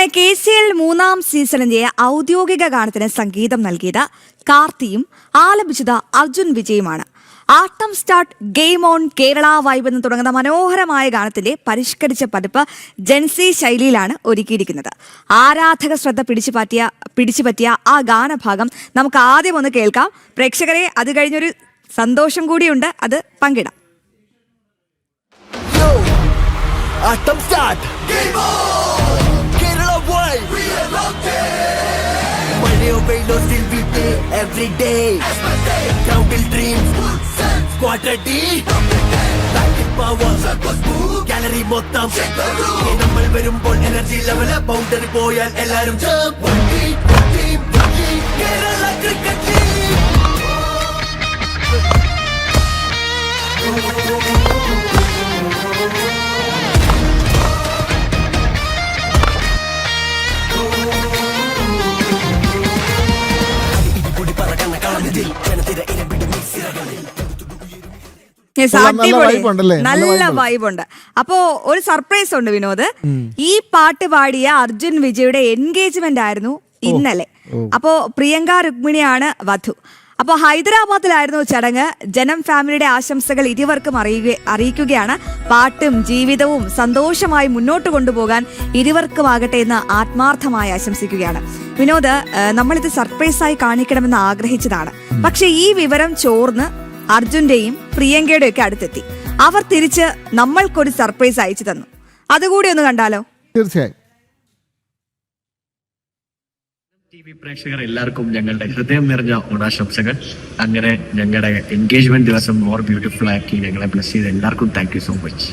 അങ്ങനെ KCL 3-ാം സീസണിന്റെ ഔദ്യോഗിക ഗാനത്തിന് സംഗീതം നൽകിയത് കാർത്തിയും ആലപിച്ചത് അർജുൻ വിജയുമാണ്. ആട്ടം start game on Kerala vibe എന്ന് തുടങ്ങുന്ന മനോഹരമായ ഗാനത്തിന്റെ പരിഷ്കരിച്ച പതിപ്പ് ജെൻസി ശൈലിയിലാണ് ഒരുക്കിയിരിക്കുന്നത്. ആരാധക ശ്രദ്ധ പിടിച്ചുപറ്റിയ ആ ഗാനഭാഗം നമുക്ക് ആദ്യം ഒന്ന് കേൾക്കാം. പ്രേക്ഷകരെ അത് കഴിഞ്ഞൊരു സന്തോഷം കൂടിയുണ്ട്, അത് പങ്കിടാം. Atom start. Game on. Kerala vibe. We are locked in. Money or pay, still we play every day. Ground till dreams. Squatter D. Backing power. Gallery mottham. Nammal varumbol energy level boundary poyal ellarum jump. One team. Kerala cricket team. നല്ല വൈബുണ്ട്. അപ്പോ ഒരു surprise ഉണ്ട് വിനോദ്. ഈ പാട്ട് പാടിയ അർജുൻ വിജയുടെ engagement ആയിരുന്നു ഇന്നലെ. അപ്പോ പ്രിയങ്ക രുക്മിണിയാണ് വധു. അപ്പോൾ ഹൈദരാബാദിലായിരുന്നു ചടങ്ങ്. ജനം ഫാമിലിയുടെ ആശംസകൾ ഇരുവർക്കും അറിയിക്കുകയാണ്. പാട്ടും ജീവിതവും സന്തോഷമായി മുന്നോട്ട് കൊണ്ടുപോകാൻ ഇരുവർക്കുമാകട്ടെ എന്ന് ആത്മാർത്ഥമായി ആശംസിക്കുകയാണ്. വിനോദ്, നമ്മളിത് സർപ്രൈസായി കാണിക്കണമെന്ന് ആഗ്രഹിച്ചതാണ്. പക്ഷെ ഈ വിവരം ചോർന്ന് അർജുന്റെയും പ്രിയങ്കയുടെയും ഒക്കെ അടുത്തെത്തി. അവർ തിരിച്ച് നമ്മൾക്കൊരു സർപ്രൈസ് അയച്ചു തന്നു. അതുകൂടി ഒന്ന് കണ്ടാലോ? തീർച്ചയായും. TV പ്രേക്ഷകർ എല്ലാവർക്കും ഞങ്ങളുടെ ഹൃദയം നിറഞ്ഞ ഓണാശംസകൾ. അങ്ങനെ ഞങ്ങളുടെ എൻഗേജ്മെന്റ് ദിവസം മോർ ബ്യൂട്ടിഫുൾ ആക്കി ഞങ്ങളെ ബ്ലസ് ചെയ്ത് എല്ലാവർക്കും താങ്ക് യു സോ മച്ച്.